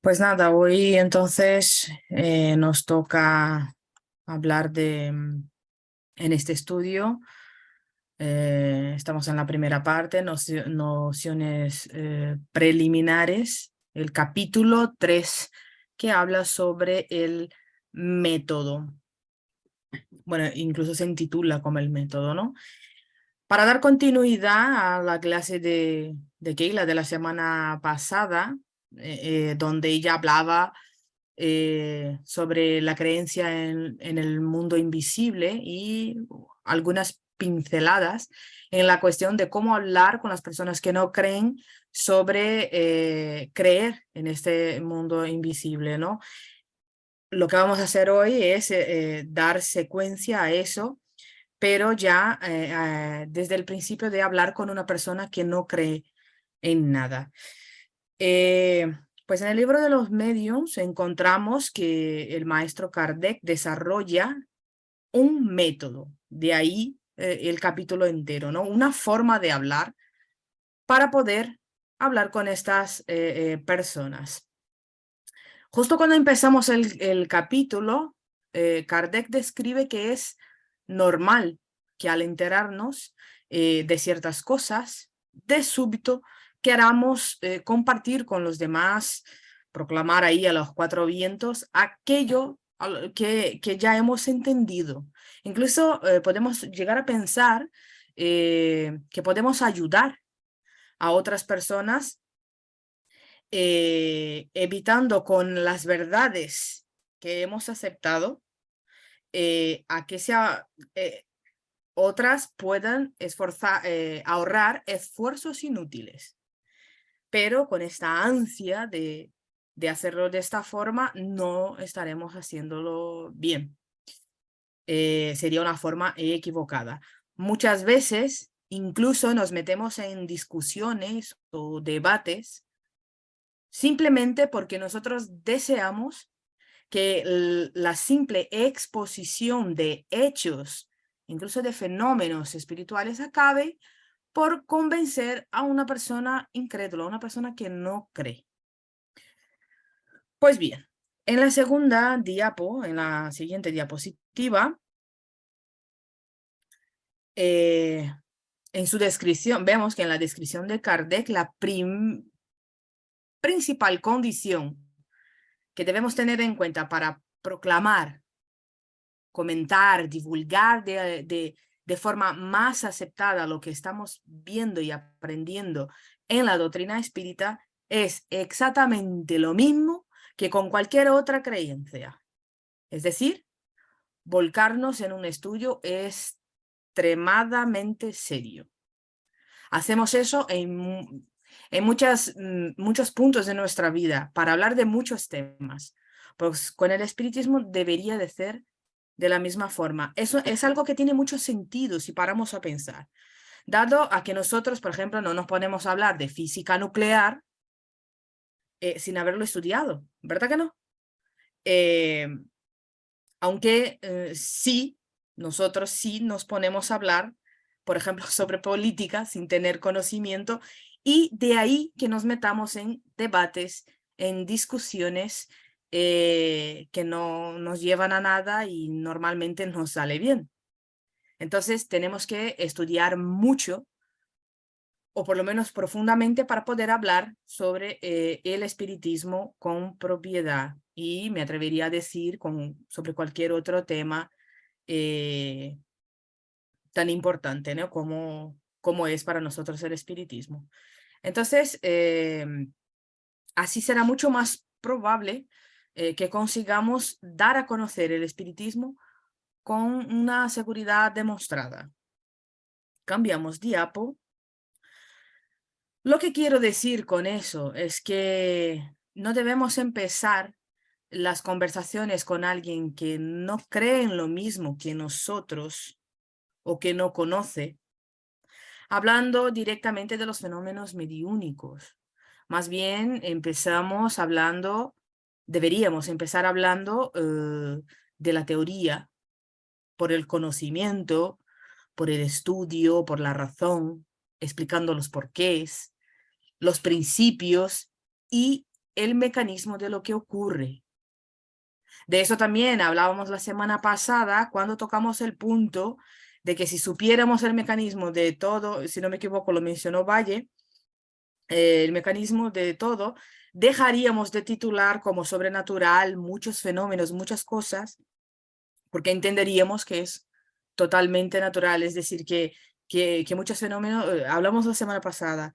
Pues nada, hoy entonces nos toca hablar en este estudio, estamos en la primera parte, nociones preliminares, el capítulo 3 que habla sobre el método. Bueno, incluso se intitula como el método, ¿no? Para dar continuidad a la clase de Keila de la semana pasada, donde ella hablaba sobre la creencia en el mundo invisible y algunas pinceladas en la cuestión de cómo hablar con las personas que no creen sobre creer en este mundo invisible, ¿no? Lo que vamos a hacer hoy es dar secuencia a eso, pero ya desde el principio de hablar con una persona que no cree en nada. Eh, pues en el libro de los medios encontramos que el maestro Kardec desarrolla un método, de ahí el capítulo entero, ¿no? Una forma de hablar para poder hablar con estas personas. Justo cuando empezamos el capítulo, Kardec describe que es normal que al enterarnos de ciertas cosas, de súbito queramos compartir con los demás, proclamar ahí a los cuatro vientos aquello que ya hemos entendido. Incluso podemos llegar a pensar que podemos ayudar a otras personas evitando con las verdades que hemos aceptado a que otras puedan ahorrar esfuerzos inútiles. Pero con esta ansia de hacerlo de esta forma, no estaremos haciéndolo bien. Sería una forma equivocada. Muchas veces incluso nos metemos en discusiones o debates simplemente porque nosotros deseamos que la simple exposición de hechos, incluso de fenómenos espirituales, acabe por convencer a una persona incrédula, a una persona que no cree. Pues bien, en la segunda en la siguiente diapositiva, en su descripción, vemos que en la descripción de Kardec, la principal condición que debemos tener en cuenta para proclamar, comentar, divulgar de forma más aceptada lo que estamos viendo y aprendiendo en la doctrina espírita es exactamente lo mismo que con cualquier otra creencia. Es decir, volcarnos en un estudio extremadamente serio. Hacemos eso en muchos puntos de nuestra vida para hablar de muchos temas. Pues con el espiritismo debería de ser de la misma forma. Eso es algo que tiene mucho sentido si paramos a pensar. Dado a que nosotros, por ejemplo, no nos ponemos a hablar de física nuclear sin haberlo estudiado, ¿verdad que no? Eh, aunque sí, nosotros sí nos ponemos a hablar, por ejemplo, sobre política sin tener conocimiento, y de ahí que nos metamos en debates, en discusiones que no nos llevan a nada y normalmente nos sale bien. Entonces tenemos que estudiar mucho, o por lo menos profundamente, para poder hablar sobre el espiritismo con propiedad. Y me atrevería a decir sobre cualquier otro tema eh, tan importante, ¿no? Como es para nosotros el espiritismo. Entonces, así será mucho más probable que consigamos dar a conocer el espiritismo con una seguridad demostrada. Cambiamos diapo. Lo que quiero decir con eso es que no debemos empezar las conversaciones con alguien que no cree en lo mismo que nosotros o que no conoce, hablando directamente de los fenómenos mediúnicos. Más bien deberíamos empezar hablando de la teoría, por el conocimiento, por el estudio, por la razón, explicando los porqués, los principios y el mecanismo de lo que ocurre. De eso también hablábamos la semana pasada cuando tocamos el punto de que si supiéramos el mecanismo de todo, si no me equivoco lo mencionó Valle, el mecanismo de todo, dejaríamos de titular como sobrenatural muchos fenómenos, muchas cosas, porque entenderíamos que es totalmente natural, es decir, que muchos fenómenos, hablamos la semana pasada,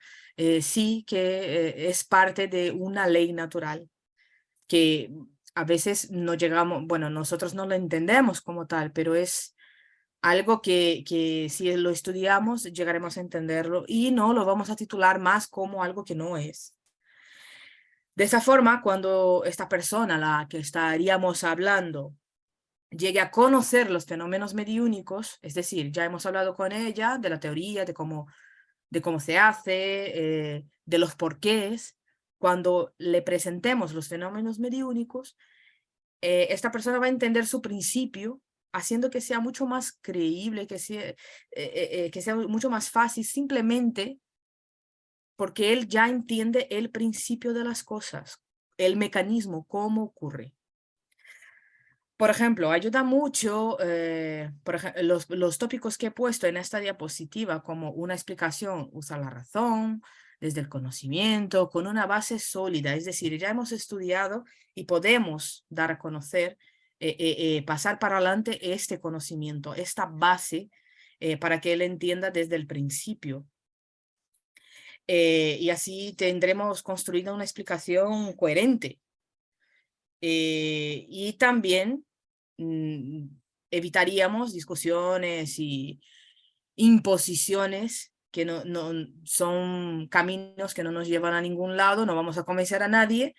sí que es parte de una ley natural, que a veces no llegamos, bueno, nosotros no lo entendemos como tal, pero es algo que si lo estudiamos llegaremos a entenderlo y no lo vamos a titular más como algo que no es. De esa forma, cuando esta persona, la que estaríamos hablando, llegue a conocer los fenómenos mediúnicos, es decir, ya hemos hablado con ella de la teoría, de cómo se hace, de los porqués, cuando le presentemos los fenómenos mediúnicos, esta persona va a entender su principio, haciendo que sea mucho más creíble, que sea mucho más fácil, simplemente porque él ya entiende el principio de las cosas, el mecanismo, cómo ocurre. Por ejemplo, ayuda mucho los tópicos que he puesto en esta diapositiva como una explicación, usa la razón, desde el conocimiento, con una base sólida. Es decir, ya hemos estudiado y podemos dar a conocer, pasar para adelante este conocimiento, esta base, para que él entienda desde el principio. Y así tendremos construida una explicación coherente. Y también evitaríamos discusiones y imposiciones que no son caminos que no nos llevan a ningún lado, no vamos a convencer a nadie,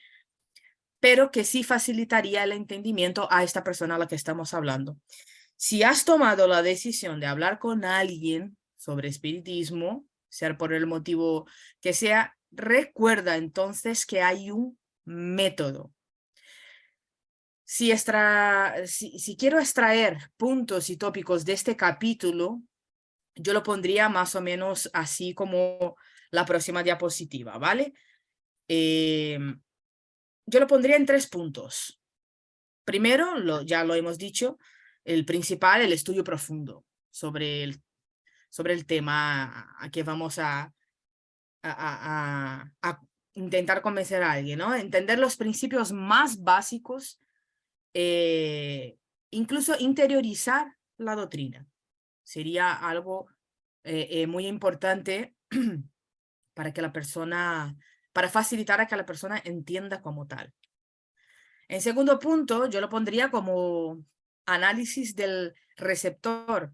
pero que sí facilitaría el entendimiento a esta persona a la que estamos hablando. Si has tomado la decisión de hablar con alguien sobre espiritismo, sea por el motivo que sea, recuerda entonces que hay un método. Si quiero extraer puntos y tópicos de este capítulo, yo lo pondría más o menos así como la próxima diapositiva, ¿vale? Yo lo pondría en 3 puntos. Primero, ya lo hemos dicho, el principal, el estudio profundo sobre el tema a que vamos a intentar convencer a alguien, ¿no? Entender los principios más básicos, incluso interiorizar la doctrina. Sería algo muy importante para que la persona, para facilitar a que la persona entienda como tal. En segundo punto, yo lo pondría como análisis del receptor.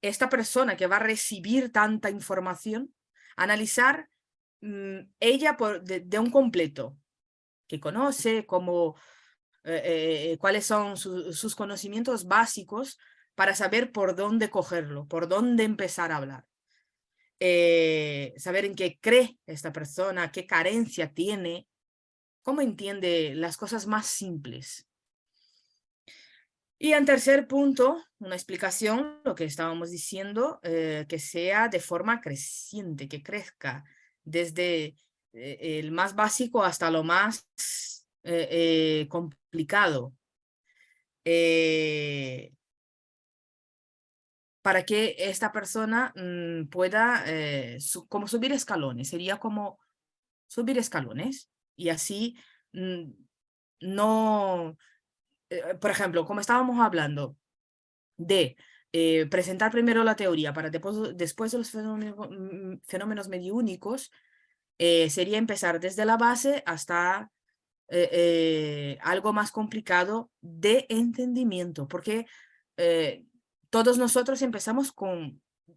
Esta persona que va a recibir tanta información, analizar ella de un completo, que conoce, cuáles son sus conocimientos básicos para saber por dónde cogerlo, por dónde empezar a hablar. Saber en qué cree esta persona, qué carencia tiene, cómo entiende las cosas más simples. Y en tercer punto, una explicación, lo que estábamos diciendo, que sea de forma creciente, que crezca desde el más básico hasta lo más complicado. Para que esta persona pueda como subir escalones, sería como subir escalones y así no, por ejemplo, como estábamos hablando de presentar primero la teoría para después de los fenómenos mediúnicos, sería empezar desde la base hasta algo más complicado de entendimiento, porque todos nosotros empezamos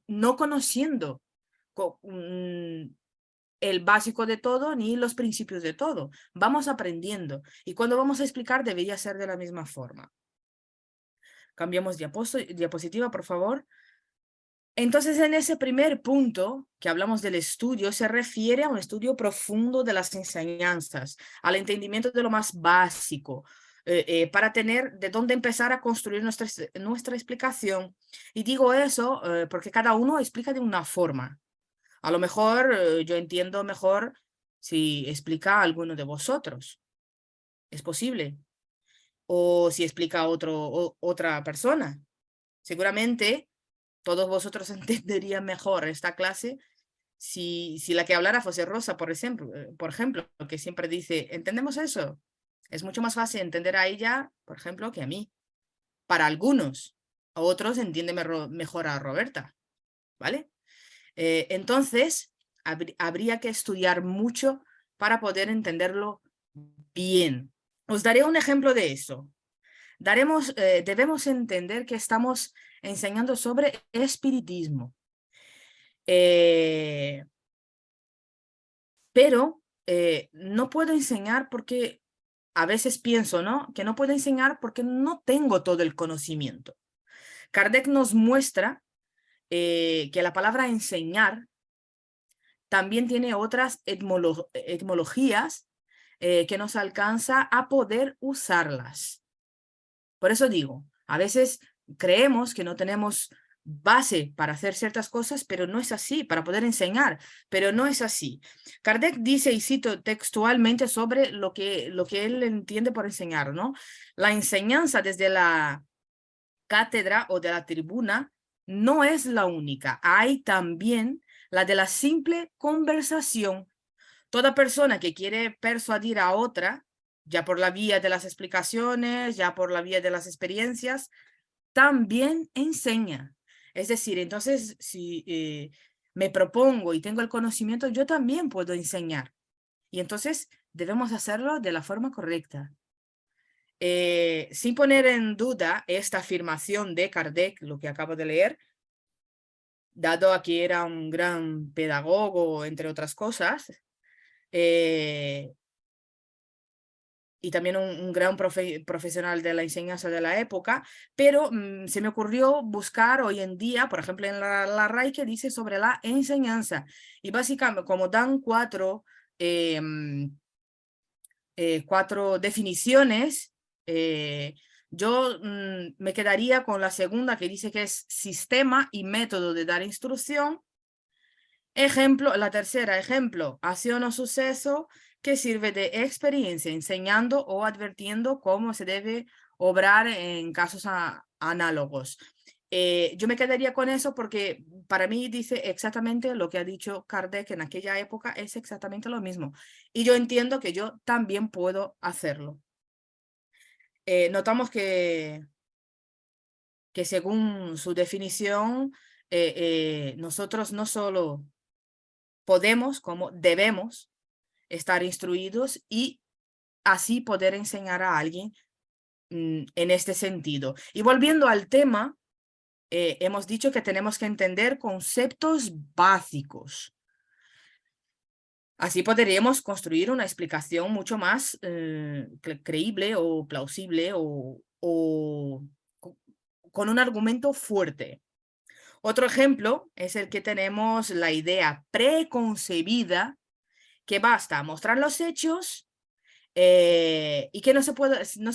no conociendo el básico de todo ni los principios de todo. Vamos aprendiendo y cuando vamos a explicar debería ser de la misma forma. Cambiamos diapositiva, por favor. Entonces, en ese primer punto que hablamos del estudio, se refiere a un estudio profundo de las enseñanzas, al entendimiento de lo más básico, para tener de dónde empezar a construir nuestra explicación. Y digo eso porque cada uno explica de una forma. A lo mejor yo entiendo mejor si explica a alguno de vosotros. es posible. O si explica otra persona. Seguramente todos vosotros entenderían mejor esta clase si la que hablara fuese Rosa, por ejemplo, que siempre dice, ¿entendemos eso? Es mucho más fácil entender a ella, por ejemplo, que a mí. Para algunos. A otros entiende mejor a Roberta, ¿vale? Entonces, habría que estudiar mucho para poder entenderlo bien. Os daré un ejemplo de eso. Debemos entender que estamos enseñando sobre espiritismo. Pero no puedo enseñar porque a veces pienso, ¿no? Que no puedo enseñar porque no tengo todo el conocimiento. Kardec nos muestra que la palabra enseñar también tiene otras etimologías que nos alcanza a poder usarlas. Por eso digo, a veces creemos que no tenemos base para hacer ciertas cosas, pero no es así, para poder enseñar, pero no es así. Kardec dice, y cito textualmente sobre lo que él entiende por enseñar, ¿no? La enseñanza desde la cátedra o de la tribuna no es la única. Hay también la de la simple conversación. Toda persona que quiere persuadir a otra, ya por la vía de las explicaciones, ya por la vía de las experiencias, también enseña. Es decir, entonces, si me propongo y tengo el conocimiento, yo también puedo enseñar. Y entonces debemos hacerlo de la forma correcta. Sin poner en duda esta afirmación de Kardec, lo que acabo de leer, dado a que era un gran pedagogo, entre otras cosas, y también un gran profesional de la enseñanza de la época, pero se me ocurrió buscar hoy en día, por ejemplo, en la RAI, que dice sobre la enseñanza. Y básicamente, como dan cuatro definiciones, yo me quedaría con la segunda, que dice que es sistema y método de dar instrucción. Ejemplo, la tercera, ejemplo, acción o suceso que sirve de experiencia, enseñando o advirtiendo cómo se debe obrar en casos análogos. Yo me quedaría con eso porque para mí dice exactamente lo que ha dicho Kardec en aquella época, es exactamente lo mismo. Y yo entiendo que yo también puedo hacerlo. Notamos que según su definición, nosotros no solo podemos, como debemos estar instruidos y así poder enseñar a alguien en este sentido. Y volviendo al tema, hemos dicho que tenemos que entender conceptos básicos. Así podríamos construir una explicación mucho más creíble o plausible o con un argumento fuerte. Otro ejemplo es el que tenemos la idea preconcebida que basta mostrar los hechos y que no se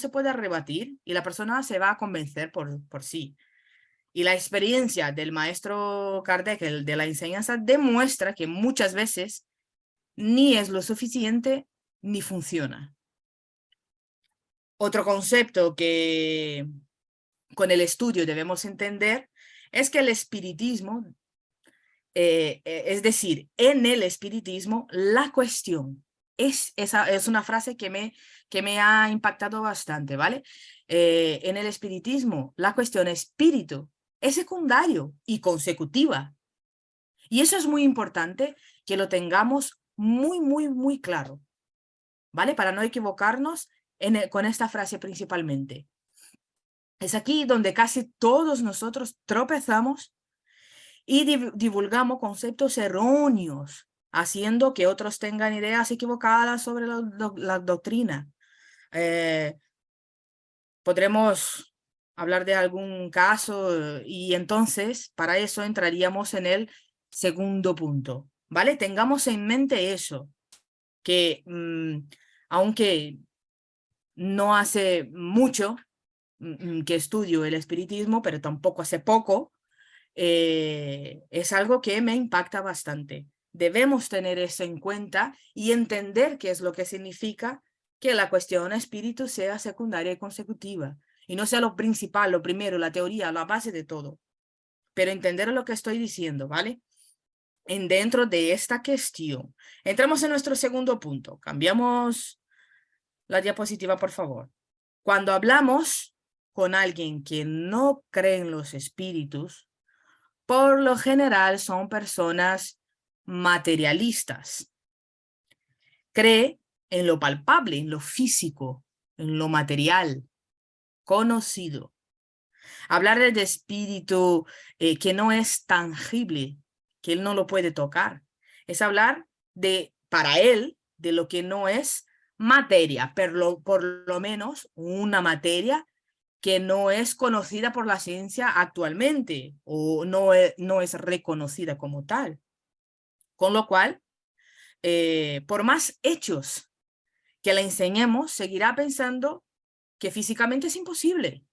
puede rebatir y la persona se va a convencer por sí. Y la experiencia del maestro Kardec, el de la enseñanza, demuestra que muchas veces ni es lo suficiente ni funciona. Otro concepto que con el estudio debemos entender es que el espiritismo, es decir, en el espiritismo, la cuestión esa es una frase que me ha impactado bastante, ¿vale? En el espiritismo, la cuestión espíritu es secundario y consecutiva. Y eso es muy importante que lo tengamos muy, muy, muy claro, ¿vale? Para no equivocarnos con esta frase principalmente. Es aquí donde casi todos nosotros tropezamos y divulgamos conceptos erróneos, haciendo que otros tengan ideas equivocadas sobre la doctrina. Podremos hablar de algún caso y entonces para eso entraríamos en el segundo punto, ¿vale? Tengamos en mente eso, que aunque no hace mucho que estudio el espiritismo, pero tampoco hace poco, es algo que me impacta bastante. Debemos tener eso en cuenta y entender qué es lo que significa que la cuestión espíritu sea secundaria y consecutiva, y no sea lo principal, lo primero, la teoría, la base de todo. Pero entender lo que estoy diciendo, ¿vale? Dentro de esta cuestión. Entramos en nuestro segundo punto. Cambiamos la diapositiva, por favor. Cuando hablamos con alguien que no cree en los espíritus, por lo general son personas materialistas. Cree en lo palpable, en lo físico, en lo material, conocido. Hablar de espíritu que no es tangible, que él no lo puede tocar, es hablar de, para él, de lo que no es materia, pero por lo menos una materia que no es conocida por la ciencia actualmente o no es reconocida como tal. Con lo cual, por más hechos que le enseñemos, seguirá pensando que físicamente es imposible.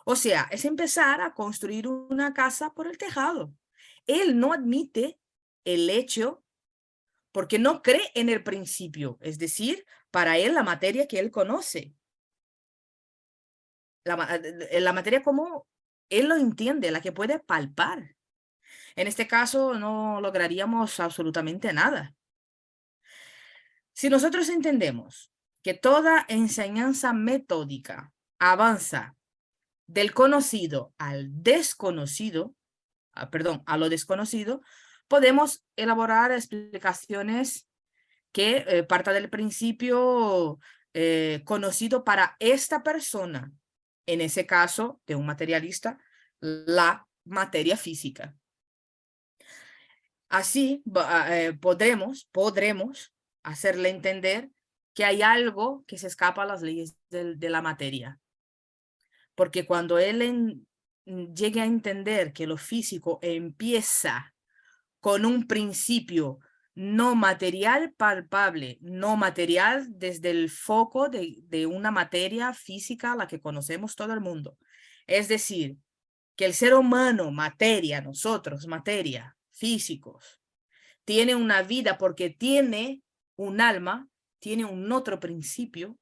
O sea, es empezar a construir una casa por el tejado. Él no admite el hecho porque no cree en el principio, es decir, para él la materia que él conoce, la materia como él lo entiende, la que puede palpar. En este caso no lograríamos absolutamente nada. Si nosotros entendemos que toda enseñanza metódica avanza del conocido al desconocido, perdón, a lo desconocido, podemos elaborar explicaciones que parta del principio conocido para esta persona, en ese caso de un materialista, la materia física. Así podremos hacerle entender que hay algo que se escapa a las leyes de la materia. Porque cuando él llegue a entender que lo físico empieza con un principio no material palpable, no material desde el foco de una materia física a la que conocemos todo el mundo. Es decir, que el ser humano, materia, nosotros, materia, físicos, tiene una vida porque tiene un alma, tiene un otro principio,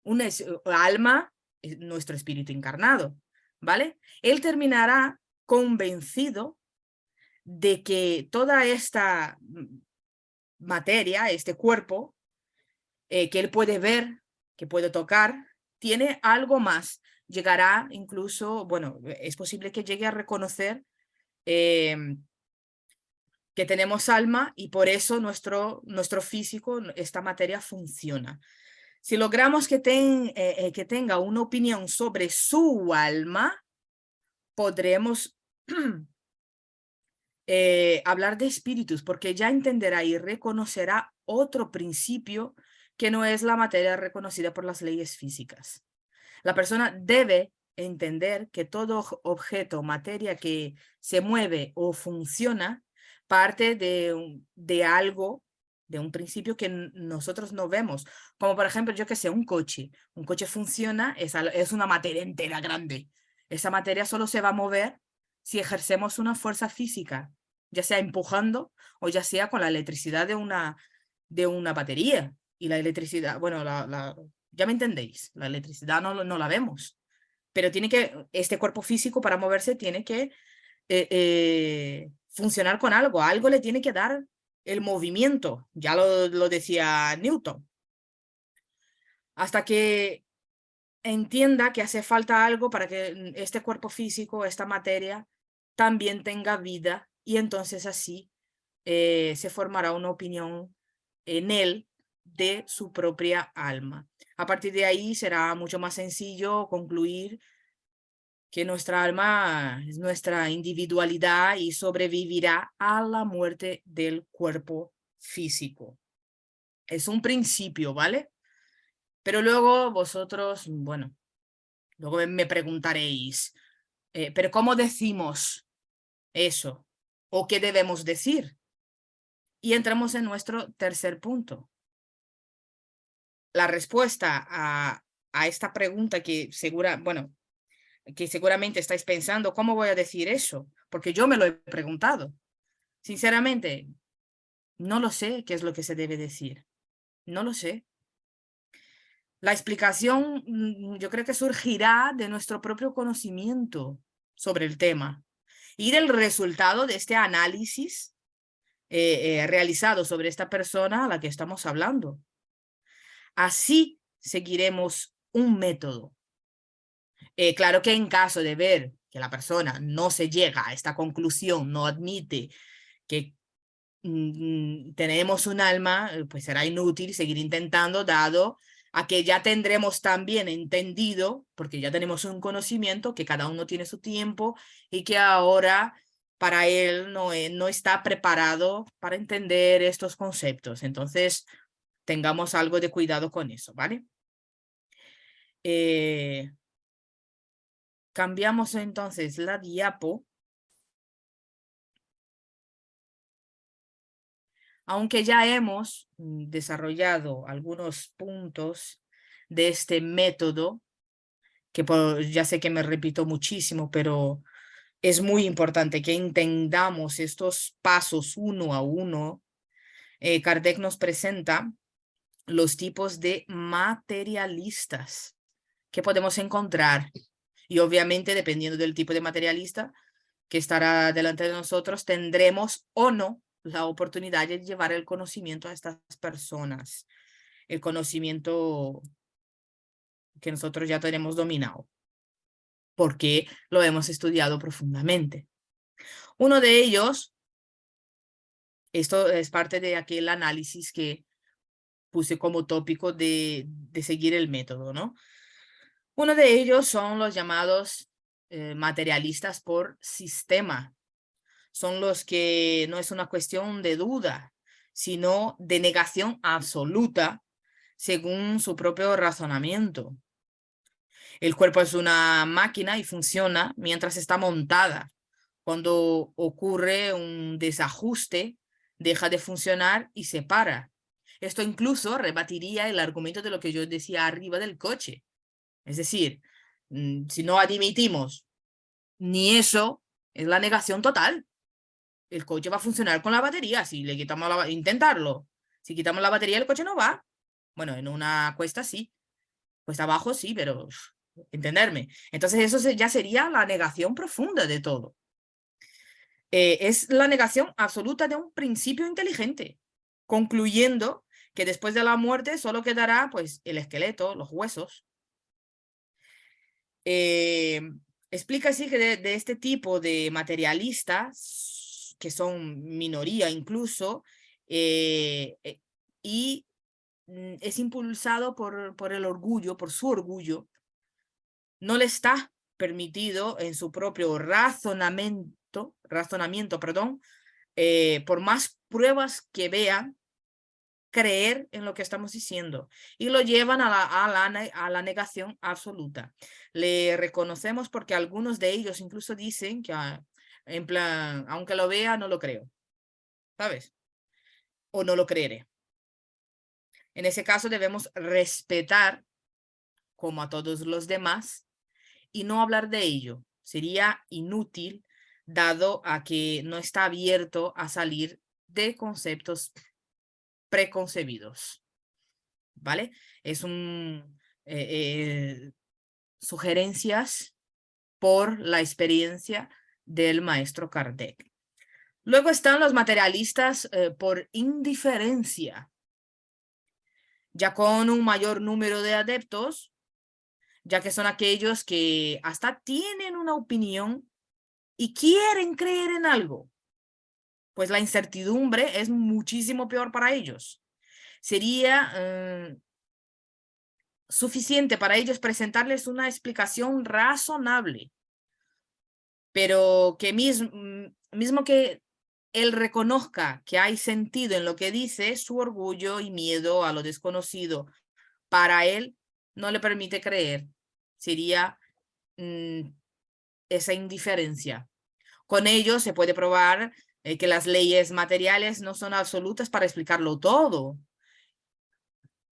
un alma, nuestro espíritu encarnado, ¿vale? Él terminará convencido de que toda esta materia, este cuerpo, que él puede ver, que puede tocar, tiene algo más. Llegará incluso, bueno, es posible que llegue a reconocer que tenemos alma y por eso nuestro físico, esta materia funciona. Si logramos que tenga una opinión sobre su alma, podremos hablar de espíritus, porque ya entenderá y reconocerá otro principio que no es la materia reconocida por las leyes físicas. La persona debe entender que todo objeto, materia que se mueve o funciona, parte de algo, de un principio que nosotros no vemos. Como por ejemplo, yo que sé, un coche. Un coche funciona, es una materia entera grande. Esa materia solo se va a mover si ejercemos una fuerza física, ya sea empujando o ya sea con la electricidad de una batería. Y la electricidad, bueno, ya me entendéis, la electricidad no la vemos, pero este cuerpo físico para moverse tiene que funcionar con algo, algo le tiene que dar el movimiento, ya lo decía Newton. Hasta que entienda que hace falta algo para que este cuerpo físico, esta materia, también tenga vida y entonces así se formará una opinión en él de su propia alma. A partir de ahí será mucho más sencillo concluir que nuestra alma es nuestra individualidad y sobrevivirá a la muerte del cuerpo físico. Es un principio, ¿vale? Pero luego vosotros, bueno, luego me preguntaréis, ¿pero cómo decimos eso? ¿O qué debemos decir? Y entramos en nuestro tercer punto. La respuesta a esta pregunta que seguramente estáis pensando, ¿cómo voy a decir eso? Porque yo me lo he preguntado. Sinceramente, no lo sé qué es lo que se debe decir. No lo sé. La explicación yo creo que surgirá de nuestro propio conocimiento sobre el tema y del resultado de este análisis realizado sobre esta persona a la que estamos hablando. Así seguiremos un método. Claro que en caso de ver que la persona no se llega a esta conclusión, no admite que tenemos un alma, pues será inútil seguir intentando, dado a que ya tendremos también entendido, porque ya tenemos un conocimiento, que cada uno tiene su tiempo y que ahora para él no está preparado para entender estos conceptos. Entonces, tengamos algo de cuidado con eso, ¿vale? Cambiamos entonces la diapo. Aunque ya hemos desarrollado algunos puntos de este método, que ya sé que me repito muchísimo, pero es muy importante que entendamos estos pasos uno a uno. Kardec nos presenta los tipos de materialistas que podemos encontrar. Y obviamente, dependiendo del tipo de materialista que estará delante de nosotros, tendremos o no la oportunidad de llevar el conocimiento a estas personas, el conocimiento que nosotros ya tenemos dominado, porque lo hemos estudiado profundamente. Uno de ellos, esto es parte de aquel análisis que puse como tópico de seguir el método, ¿no? Uno de ellos son los llamados materialistas por sistema. Son los que no es una cuestión de duda, sino de negación absoluta según su propio razonamiento. El cuerpo es una máquina y funciona mientras está montada. Cuando ocurre un desajuste, deja de funcionar y se para. Esto incluso rebatiría el argumento de lo que yo decía arriba del coche. Es decir, si no admitimos ni eso, es la negación total. El coche va a funcionar con la batería. Si le quitamos intentarlo. Si quitamos la batería, el coche no va. Bueno, en una cuesta sí. Cuesta abajo sí, pero entenderme. Entonces eso ya sería la negación profunda de todo. Es la negación absoluta de un principio inteligente, concluyendo que después de la muerte solo quedará pues el esqueleto, los huesos. Explica así que de este tipo de materialistas, que son minoría incluso, y es impulsado por el orgullo, por su orgullo, no le está permitido en su propio razonamiento, perdón, por más pruebas que vean, creer en lo que estamos diciendo y lo llevan a la negación absoluta. Le reconocemos porque algunos de ellos incluso dicen que en plan, aunque lo vea, no lo creo, ¿sabes? O no lo creeré. En ese caso debemos respetar como a todos los demás y no hablar de ello. Sería inútil dado a que no está abierto a salir de conceptos preconcebidos. ¿Vale? Es sugerencias por la experiencia del maestro Kardec. Luego están los materialistas por indiferencia. Ya con un mayor número de adeptos, ya que son aquellos que hasta tienen una opinión y quieren creer en algo, pues la incertidumbre es muchísimo peor para ellos. Sería suficiente para ellos presentarles una explicación razonable, pero que mismo que él reconozca que hay sentido en lo que dice, su orgullo y miedo a lo desconocido para él no le permite creer. Sería esa indiferencia. Con ello se puede probar que las leyes materiales no son absolutas para explicarlo todo.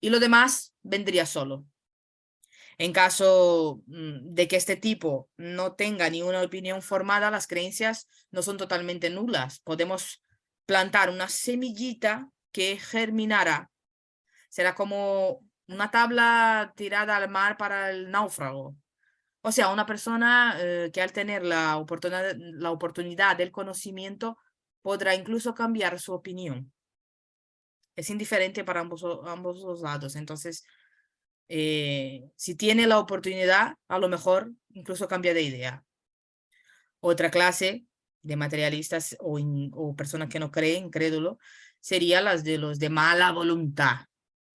Y lo demás vendría solo. En caso de que este tipo no tenga ni una opinión formada, las creencias no son totalmente nulas. Podemos plantar una semillita que germinará. Será como una tabla tirada al mar para el náufrago. O sea, una persona que al tener la oportunidad del conocimiento podrá incluso cambiar su opinión. Es indiferente para ambos los lados. Entonces, si tiene la oportunidad, a lo mejor incluso cambia de idea. Otra clase de materialistas o personas que no creen, incrédulo, sería las de los de mala voluntad,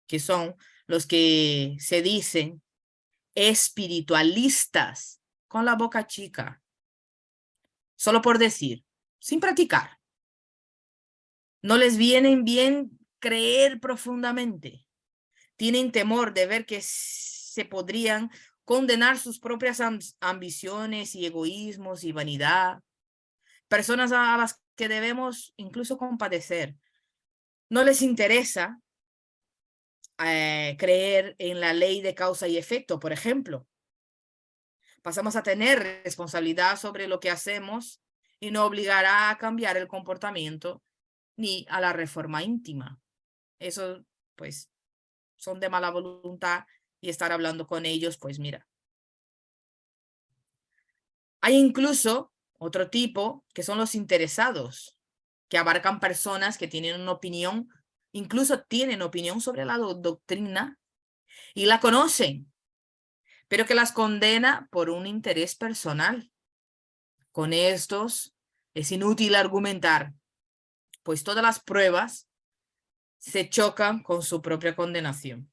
que son los que se dicen espiritualistas con la boca chica, solo por decir, sin practicar. No les viene bien creer profundamente. Tienen temor de ver que se podrían condenar sus propias ambiciones y egoísmos y vanidad. Personas a las que debemos incluso compadecer. No les interesa creer en la ley de causa y efecto, por ejemplo. Pasamos a tener responsabilidad sobre lo que hacemos y no obligará a cambiar el comportamiento ni a la reforma íntima. Eso, pues, son de mala voluntad y estar hablando con ellos, pues mira. Hay incluso otro tipo que son los interesados, que abarcan personas que tienen una opinión, incluso tienen opinión sobre la doctrina y la conocen, pero que las condena por un interés personal. Con estos es inútil argumentar, pues todas las pruebas se chocan con su propia condenación.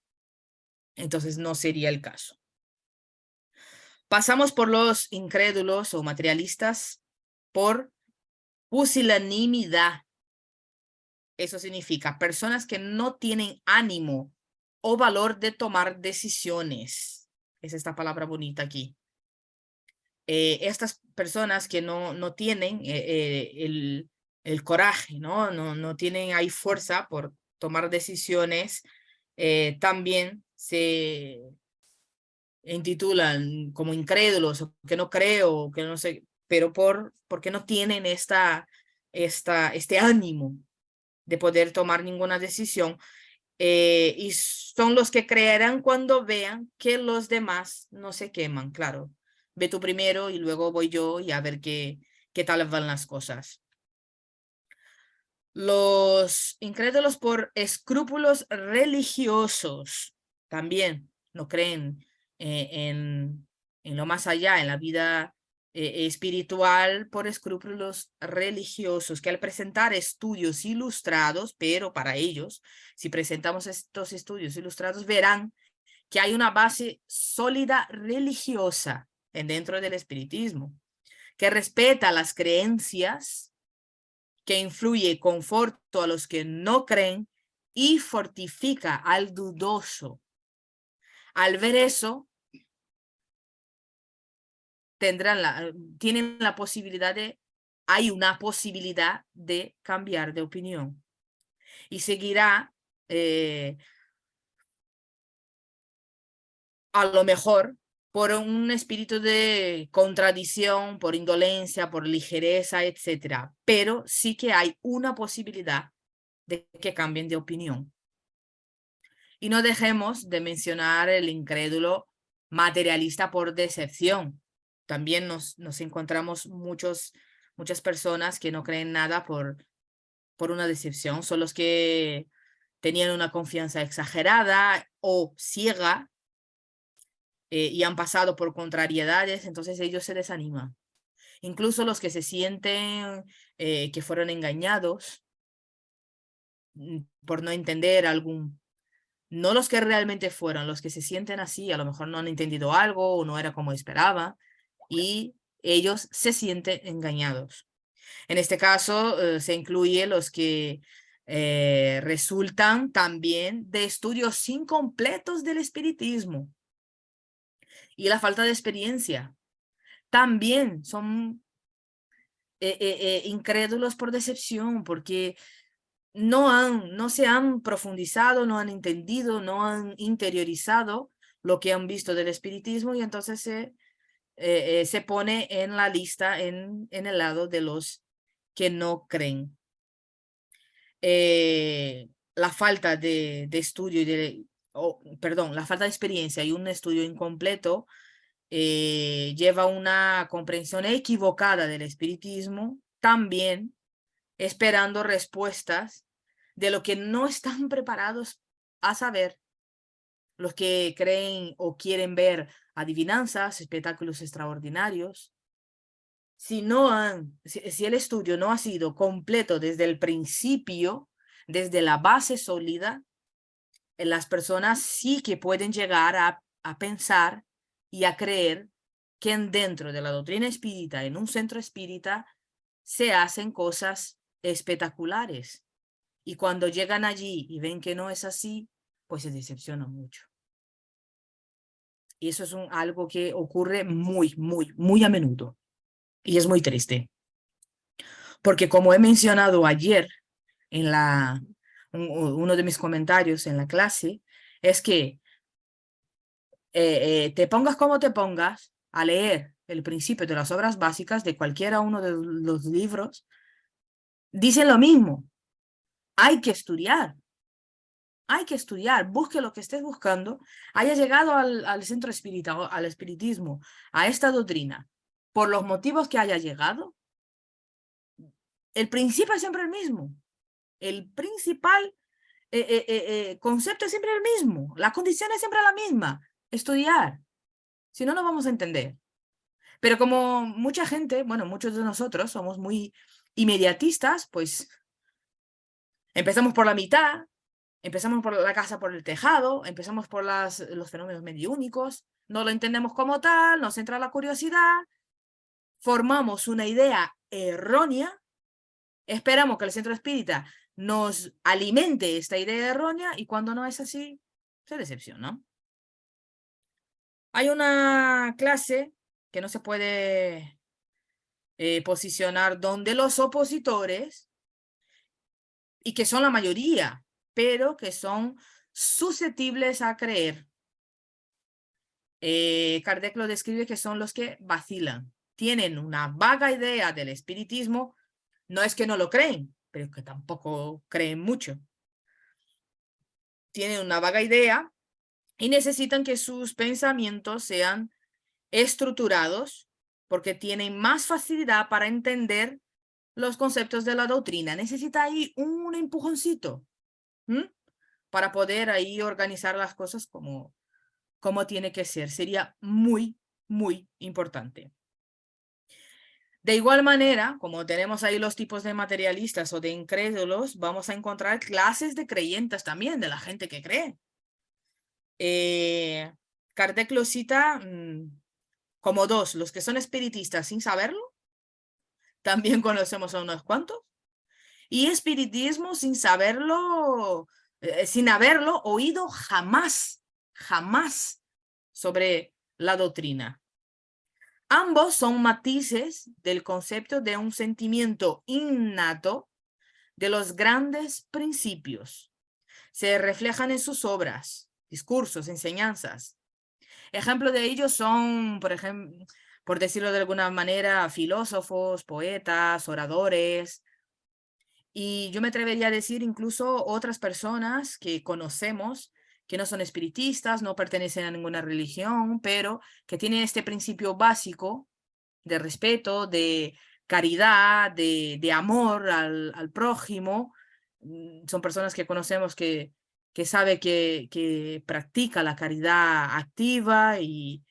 Entonces no sería el caso. Pasamos por los incrédulos o materialistas por pusilanimidad. Eso significa personas que no tienen ánimo o valor de tomar decisiones. Es esta palabra bonita aquí. Estas personas que no tienen el coraje, no tienen ahí fuerza por tomar decisiones, también se intitulan como incrédulos, o que no creo, que no sé, pero porque no tienen este ánimo de poder tomar ninguna decisión, y son los que creerán cuando vean que los demás no se queman, claro. Ve tú primero y luego voy yo y a ver qué tal van las cosas. Los incrédulos por escrúpulos religiosos también no creen en lo más allá, en la vida espiritual, por escrúpulos religiosos, que al presentar estudios ilustrados, pero para ellos, si presentamos estos estudios ilustrados, verán que hay una base sólida religiosa dentro del espiritismo, que respeta las creencias, que influye conforto a los que no creen y fortifica al dudoso. Al ver eso, tienen la posibilidad hay una posibilidad de cambiar de opinión y seguirá a lo mejor por un espíritu de contradicción, por indolencia, por ligereza, etcétera. Pero sí que hay una posibilidad de que cambien de opinión. Y no dejemos de mencionar el incrédulo materialista por decepción. También nos encontramos muchas personas que no creen nada por una decepción. Son los que tenían una confianza exagerada o ciega y han pasado por contrariedades, entonces ellos se desaniman. Incluso los que se sienten que fueron engañados por no entender no los que realmente fueron, los que se sienten así, a lo mejor no han entendido algo o no era como esperaba y ellos se sienten engañados. En este caso se incluye los que resultan también de estudios incompletos del espiritismo y la falta de experiencia. También son incrédulos por decepción, porque no se han profundizado, no han entendido, no han interiorizado lo que han visto del espiritismo y entonces se pone en la lista en el lado de los que no creen. La falta de estudio perdón, la falta de experiencia y un estudio incompleto lleva a una comprensión equivocada del espiritismo, también esperando respuestas de lo que no están preparados a saber. Los que creen o quieren ver adivinanzas, espectáculos extraordinarios, si el estudio no ha sido completo desde el principio, desde la base sólida, las personas sí que pueden llegar a pensar y a creer que dentro de la doctrina espírita, en un centro espírita, se hacen cosas espectaculares. Y cuando llegan allí y ven que no es así, pues se decepcionan mucho. Y eso es algo que ocurre muy a menudo. Y es muy triste. Porque como he mencionado ayer en uno de mis comentarios en la clase, es que te pongas como te pongas a leer el principio de las obras básicas de cualquiera uno de los libros, dicen lo mismo. Hay que estudiar. Hay que estudiar, busque lo que estés buscando, haya llegado al centro espírita, al espiritismo, a esta doctrina, por los motivos que haya llegado, el principio es siempre el mismo. El principal concepto es siempre el mismo. La condición es siempre la misma. Estudiar. Si no, no vamos a entender. Pero como mucha gente, bueno, muchos de nosotros somos muy inmediatistas, pues empezamos por la mitad, empezamos por la casa por el tejado, empezamos por los fenómenos mediúnicos, no lo entendemos como tal, nos entra la curiosidad, formamos una idea errónea, esperamos que el centro espírita nos alimente esta idea errónea y cuando no es así, se decepciona. Hay una clase que no se puede posicionar donde los opositores, y que son la mayoría, pero que son susceptibles a creer. Kardec lo describe que son los que vacilan, tienen una vaga idea del espiritismo, no es que no lo creen, pero que tampoco creen mucho. Tienen una vaga idea y necesitan que sus pensamientos sean estructurados porque tienen más facilidad para entender los conceptos de la doctrina. Necesita ahí un empujoncito para poder ahí organizar las cosas como tiene que ser. Sería muy importante. De igual manera, como tenemos ahí los tipos de materialistas o de incrédulos, vamos a encontrar clases de creyentes también, de la gente que cree. Kardec lo cita como dos, los que son espiritistas sin saberlo, también conocemos a unos cuantos, y espiritismo sin saberlo, sin haberlo oído jamás sobre la doctrina. Ambos son matices del concepto de un sentimiento innato de los grandes principios. Se reflejan en sus obras, discursos, enseñanzas. Ejemplo de ellos son, por ejemplo, por decirlo de alguna manera, filósofos, poetas, oradores. Y yo me atrevería a decir incluso otras personas que conocemos que no son espiritistas, no pertenecen a ninguna religión, pero que tienen este principio básico de respeto, de caridad, de amor al prójimo. Son personas que conocemos que sabe que practica la caridad activa y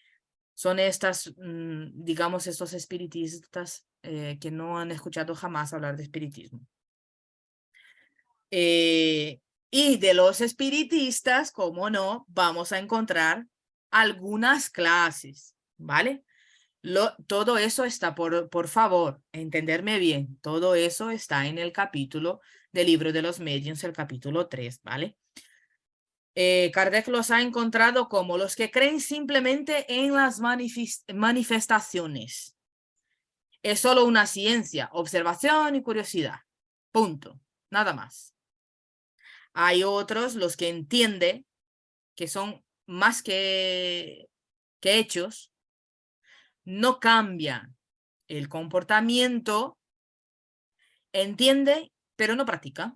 son estas, digamos, estos espiritistas que no han escuchado jamás hablar de espiritismo. Y de los espiritistas, como no, vamos a encontrar algunas clases, ¿vale? Todo eso está, por favor, entenderme bien, todo eso está en el capítulo del libro de los medios, el capítulo 3, ¿vale? Kardec los ha encontrado como los que creen simplemente en las manifestaciones. Es solo una ciencia, observación y curiosidad. Punto. Nada más. Hay otros, los que entienden que son más que hechos, no cambian el comportamiento, entiende, pero no practica.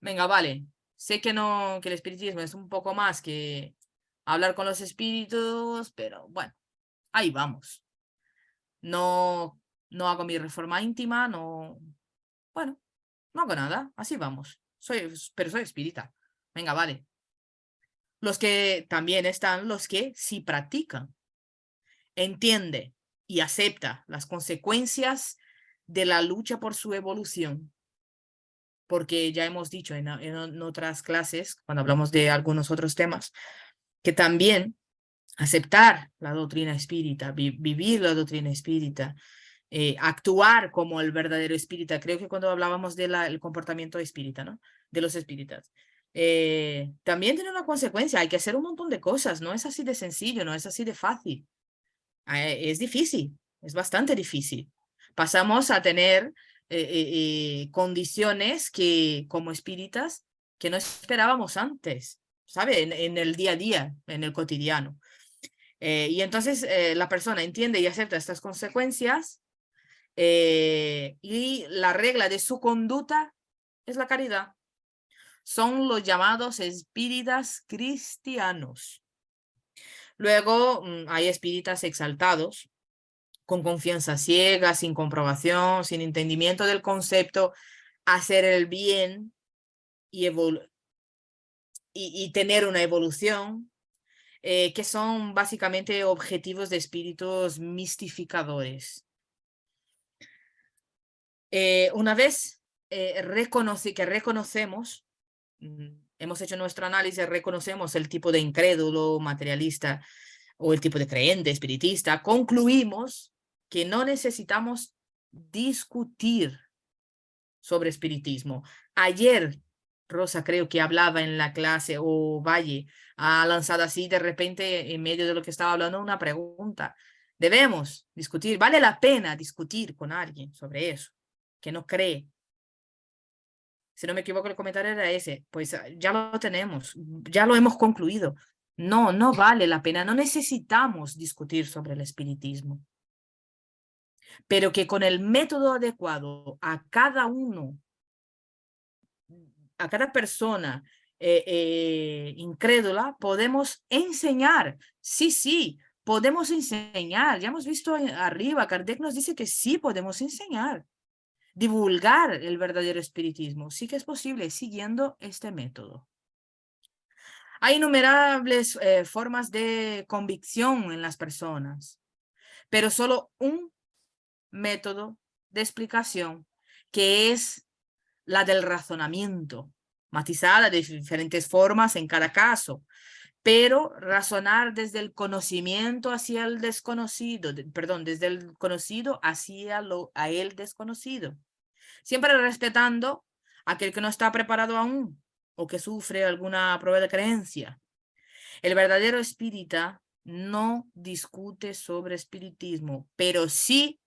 Venga, vale. sé que no, que el espiritismo es un poco más que hablar con los espíritus, pero bueno, ahí vamos. No, no hago mi reforma íntima, no, bueno, no hago nada, así vamos. Pero soy espírita. Venga, vale. Los que también están los que sí practican, entiende y acepta las consecuencias de la lucha por su evolución. Porque ya hemos dicho en otras clases, cuando hablamos de algunos otros temas, que también aceptar la doctrina espírita, vivir la doctrina espírita, actuar como el verdadero espírita. Creo que cuando hablábamos del comportamiento espírita, ¿no? De los espíritas. También tiene una consecuencia, hay que hacer un montón de cosas, no es así de sencillo, no es así de fácil. Es difícil, es bastante difícil. Pasamos a tener condiciones que como espíritas que no esperábamos antes, ¿sabe? En el día a día, en el cotidiano. Y entonces la persona entiende y acepta estas consecuencias y la regla de su conducta es la caridad. Son los llamados espíritas cristianos. Luego hay espíritas exaltados, con confianza ciega, sin comprobación, sin entendimiento del concepto, hacer el bien y, y tener una evolución, que son básicamente objetivos de espíritus mistificadores. Una vez reconocemos, hemos hecho nuestro análisis, reconocemos el tipo de incrédulo, materialista o el tipo de creyente, espiritista, concluimos que no necesitamos discutir sobre espiritismo. Ayer, Rosa creo que hablaba en la clase, o Valle ha lanzado así de repente en medio de lo que estaba hablando una pregunta. Debemos discutir, vale la pena discutir con alguien sobre eso, que no cree. Si no me equivoco, el comentario era ese. Pues ya lo tenemos, ya lo hemos concluido. No, no vale la pena, no necesitamos discutir sobre el espiritismo. Pero que con el método adecuado a cada uno, a cada persona incrédula, podemos enseñar. Sí, sí, podemos enseñar. Ya hemos visto arriba, Kardec nos dice que sí podemos enseñar. Divulgar el verdadero espiritismo. Sí que es posible siguiendo este método. Hay innumerables formas de convicción en las personas, pero solo un método de explicación, que es la del razonamiento, matizada de diferentes formas en cada caso, pero razonar desde el conocimiento hacia el desconocido, perdón, desde el conocido hacia a el desconocido, siempre respetando a aquel que no está preparado aún o que sufre alguna prueba de creencia. El verdadero espírita no discute sobre espiritismo, pero sí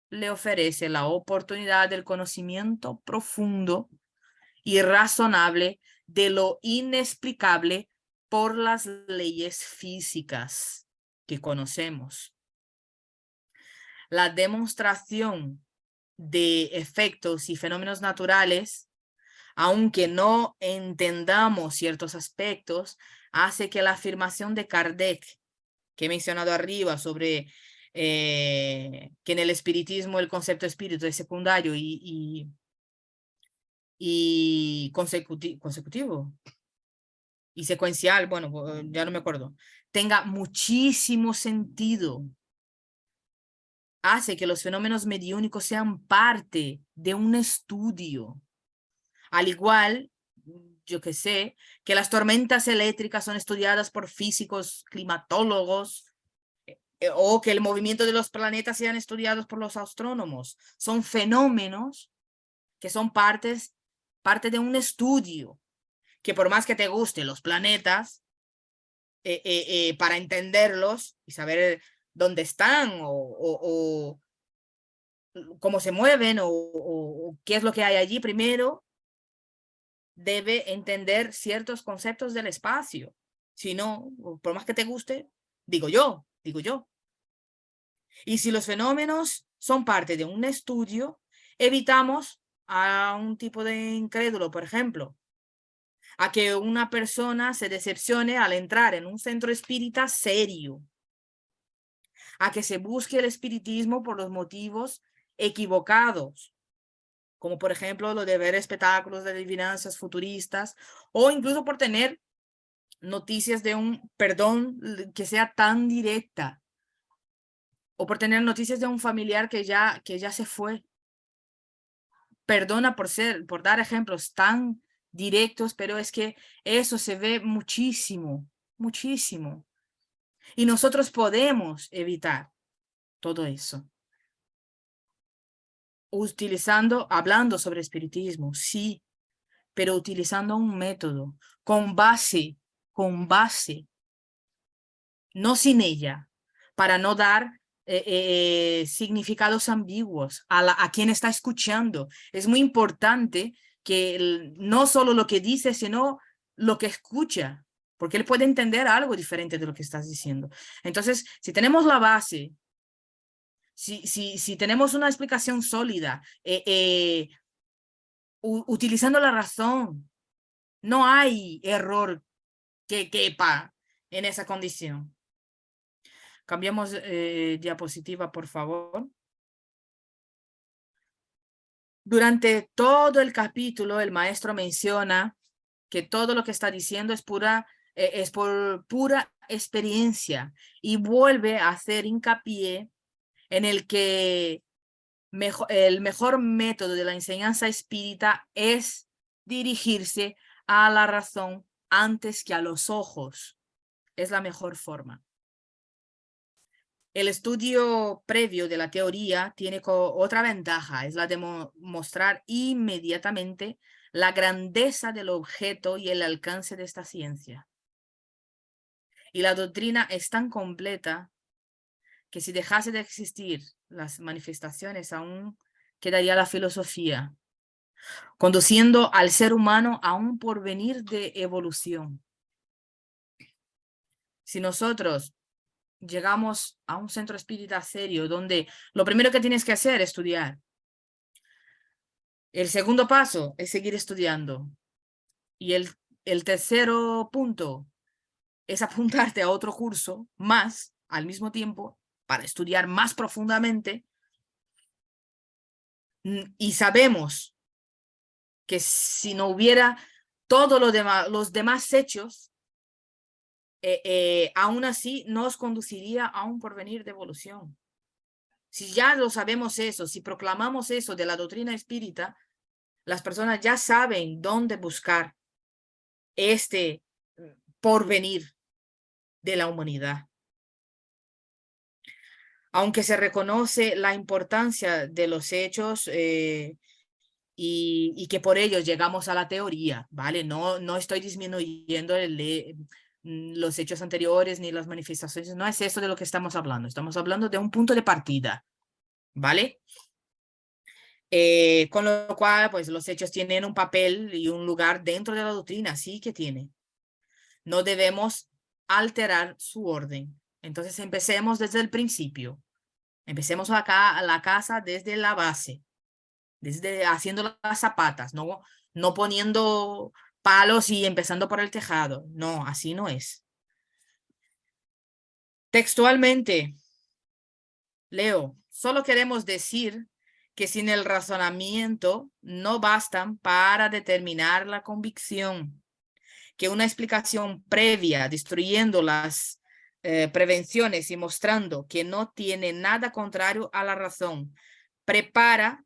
le ofrece la oportunidad del conocimiento profundo y razonable de lo inexplicable por las leyes físicas que conocemos. La demostración de efectos y fenómenos naturales, aunque no entendamos ciertos aspectos, hace que la afirmación de Kardec, que he mencionado arriba, sobre que en el espiritismo el concepto espíritu es secundario y consecutivo y secuencial, bueno, ya no me acuerdo, tenga muchísimo sentido. Hace que los fenómenos mediúnicos sean parte de un estudio. Al igual, yo que sé, que las tormentas eléctricas son estudiadas por físicos, climatólogos, o que el movimiento de los planetas sean estudiados por los astrónomos. Son fenómenos que son parte de un estudio, que por más que te gusten los planetas, para entenderlos y saber dónde están o cómo se mueven o qué es lo que hay allí, primero debe entender ciertos conceptos del espacio. Si no, por más que te guste, digo yo. Y si los fenómenos son parte de un estudio, evitamos a un tipo de incrédulo, por ejemplo, a que una persona se decepcione al entrar en un centro espírita serio, a que se busque el espiritismo por los motivos equivocados, como por ejemplo lo de ver espectáculos de adivinanzas futuristas, o incluso por tener noticias de un perdón que sea tan directa, o por tener noticias de un familiar que ya se fue. Perdona por dar ejemplos tan directos, pero es que eso se ve muchísimo, muchísimo. Y nosotros podemos evitar todo eso. Hablando sobre espiritismo, sí, pero utilizando un método con base, no sin ella, para no dar significados ambiguos a quien está escuchando. Es muy importante que no solo lo que dice, sino lo que escucha, porque él puede entender algo diferente de lo que estás diciendo. Entonces, si tenemos la base, si tenemos una explicación sólida, utilizando la razón, no hay error que quepa en esa condición. Cambiamos diapositiva, por favor. Durante todo el capítulo, el maestro menciona que todo lo que está diciendo es por pura experiencia y vuelve a hacer hincapié en el que el mejor método de la enseñanza espírita es dirigirse a la razón antes que a los ojos. Es la mejor forma. El estudio previo de la teoría tiene otra ventaja, es la de mostrar inmediatamente la grandeza del objeto y el alcance de esta ciencia. Y la doctrina es tan completa que si dejase de existir las manifestaciones, aún quedaría la filosofía, conduciendo al ser humano a un porvenir de evolución. Si nosotros llegamos a un centro espírita serio donde lo primero que tienes que hacer es estudiar. El segundo paso es seguir estudiando. Y el tercero punto es apuntarte a otro curso más al mismo tiempo para estudiar más profundamente. Y sabemos que si no hubiera todos los demás hechos, aún así nos conduciría a un porvenir de evolución. Si ya lo sabemos eso, si proclamamos eso de la doctrina espírita, las personas ya saben dónde buscar este porvenir de la humanidad. Aunque se reconoce la importancia de los hechos y que por ellos llegamos a la teoría, ¿vale? No estoy disminuyendo los hechos anteriores ni las manifestaciones, no es eso de lo que estamos hablando de un punto de partida, ¿vale? Con lo cual, pues los hechos tienen un papel y un lugar dentro de la doctrina, sí que tiene. No debemos alterar su orden. Entonces empecemos desde el principio. Empecemos acá a la casa desde la base, desde haciendo las zapatas, no poniendo palos y empezando por el tejado. No, así no es. Textualmente, leo, solo queremos decir que sin el razonamiento no bastan para determinar la convicción, que una explicación previa destruyendo las prevenciones y mostrando que no tiene nada contrario a la razón, prepara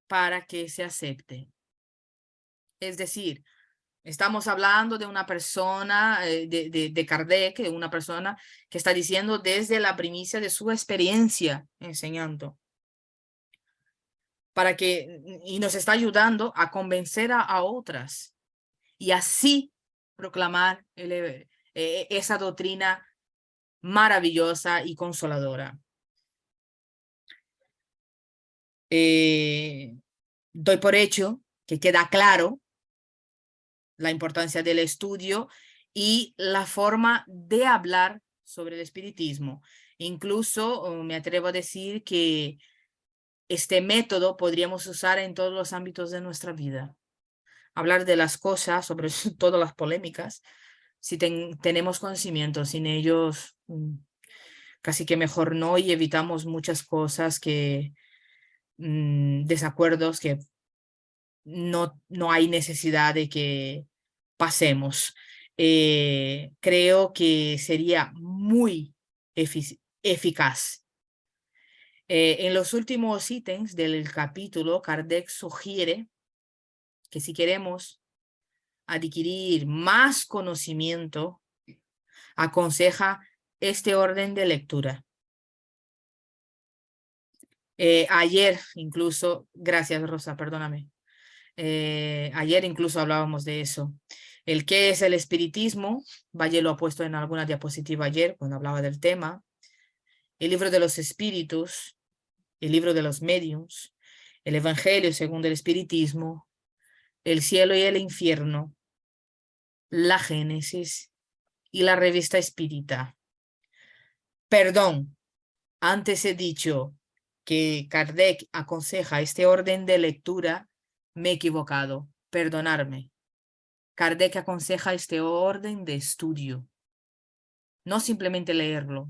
para que se acepte. Es decir, estamos hablando de una persona, de Kardec, de una persona que está diciendo desde la primicia de su experiencia enseñando. Y nos está ayudando a convencer a otras y así proclamar esa doctrina maravillosa y consoladora. Doy por hecho que queda claro la importancia del estudio y la forma de hablar sobre el espiritismo. Incluso me atrevo a decir que este método podríamos usar en todos los ámbitos de nuestra vida. hablar de las cosas, sobre todas las polémicas, si tenemos conocimiento. Sin ellos, casi que mejor no, y evitamos muchas cosas que, desacuerdos que no hay necesidad de que pasemos. Creo que sería muy eficaz. En los últimos ítems del capítulo, Kardec sugiere que si queremos adquirir más conocimiento, aconseja este orden de lectura. Ayer incluso, gracias Rosa, perdóname. Ayer incluso hablábamos de eso. El qué es el espiritismo, Valle lo ha puesto en alguna diapositiva ayer cuando hablaba del tema. El libro de los espíritus, el libro de los mediums, el evangelio según el espiritismo, el cielo y el infierno, la Génesis y la revista espírita. Perdón, antes he dicho que Kardec aconseja este orden de lectura, me he equivocado, perdonarme. Kardec aconseja este orden de estudio, no simplemente leerlo,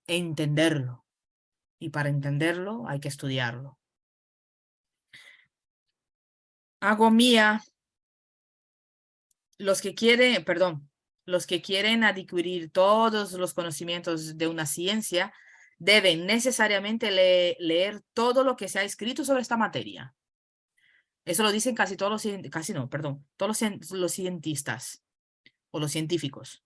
entenderlo. Y para entenderlo hay que estudiarlo. Hago mía los que quieren, perdón, los que quieren adquirir todos los conocimientos de una ciencia deben necesariamente leer todo lo que se ha escrito sobre esta materia. Eso lo dicen casi todos todos los cientistas o los científicos.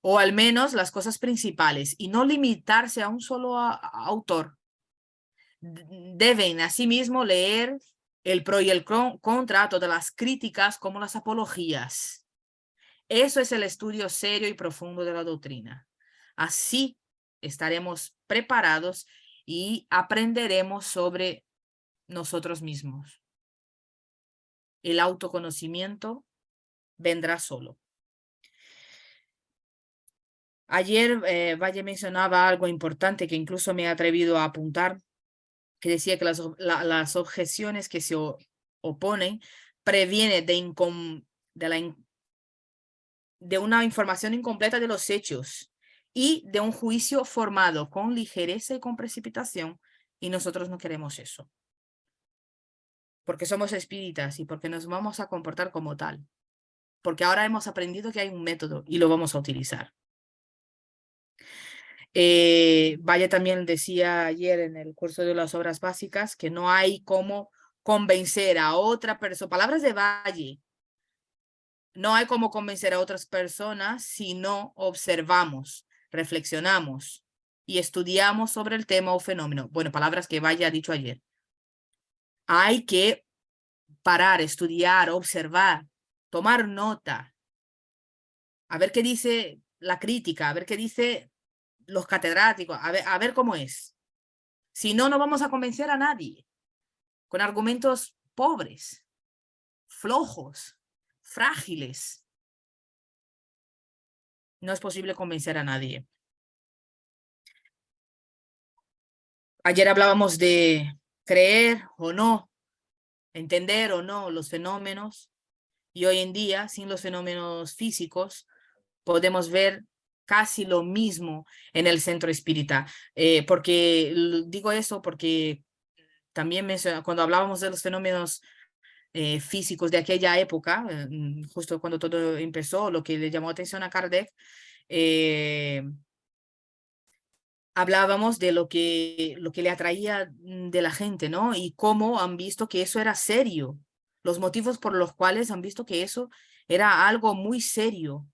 O al menos las cosas principales, y no limitarse a un solo autor. Deben asimismo leer el pro y el contra, todas las críticas como las apologías. Eso es el estudio serio y profundo de la doctrina. Así estaremos preparados y aprenderemos sobre nosotros mismos. El autoconocimiento vendrá solo. Ayer Valle mencionaba algo importante que incluso me he atrevido a apuntar, que decía que las objeciones que se oponen previenen de una información incompleta de los hechos y de un juicio formado con ligereza y con precipitación, y nosotros no queremos eso. Porque somos espíritas y porque nos vamos a comportar como tal. Porque ahora hemos aprendido que hay un método y lo vamos a utilizar. Valle también decía ayer en el curso de las obras básicas que no hay cómo convencer a otra persona. Palabras de Valle. No hay cómo convencer a otras personas si no observamos, reflexionamos y estudiamos sobre el tema o fenómeno. Bueno, palabras que Valle ha dicho ayer. Hay que parar, estudiar, observar, tomar nota, a ver qué dice la crítica, a ver qué dice los catedráticos, a ver cómo es. Si no, no vamos a convencer a nadie con argumentos pobres, flojos, frágiles. No es posible convencer a nadie. Ayer hablábamos de creer o no, entender o no los fenómenos, y hoy en día, sin los fenómenos físicos, podemos ver casi lo mismo en el centro espírita. Digo eso porque también cuando hablábamos de los fenómenos físicos de aquella época, justo cuando todo empezó, lo que le llamó atención a Kardec, hablábamos de lo que le atraía de la gente, ¿no? Y cómo han visto que eso era serio, los motivos por los cuales han visto que eso era algo muy serio,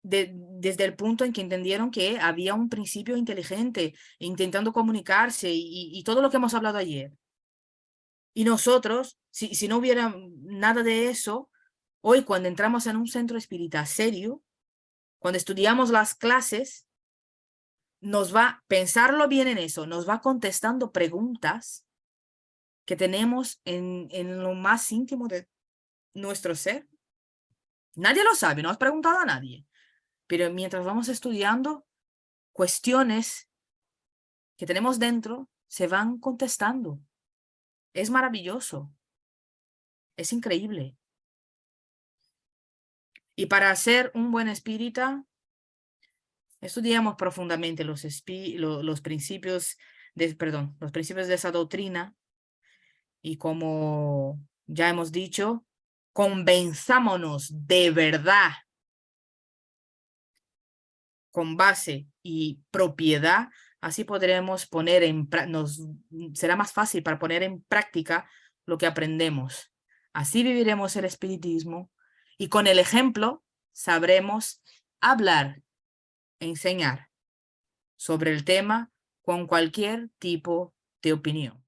desde el punto en que entendieron que había un principio inteligente intentando comunicarse y todo lo que hemos hablado ayer. Y nosotros, si no hubiera nada de eso, hoy cuando entramos en un centro espírita serio, cuando estudiamos las clases, nos va, pensarlo bien en eso, nos va contestando preguntas que tenemos en lo más íntimo de nuestro ser. Nadie lo sabe, no has preguntado a nadie. Pero mientras vamos estudiando, cuestiones que tenemos dentro se van contestando. Es maravilloso. Es increíble. Y para ser un buen espírita, estudiamos profundamente los principios los principios de esa doctrina y como ya hemos dicho, convenzámonos de verdad con base y propiedad, así podremos poner será más fácil para poner en práctica lo que aprendemos. Así viviremos el espiritismo y con el ejemplo sabremos hablar e enseñar sobre el tema con cualquier tipo de opinión.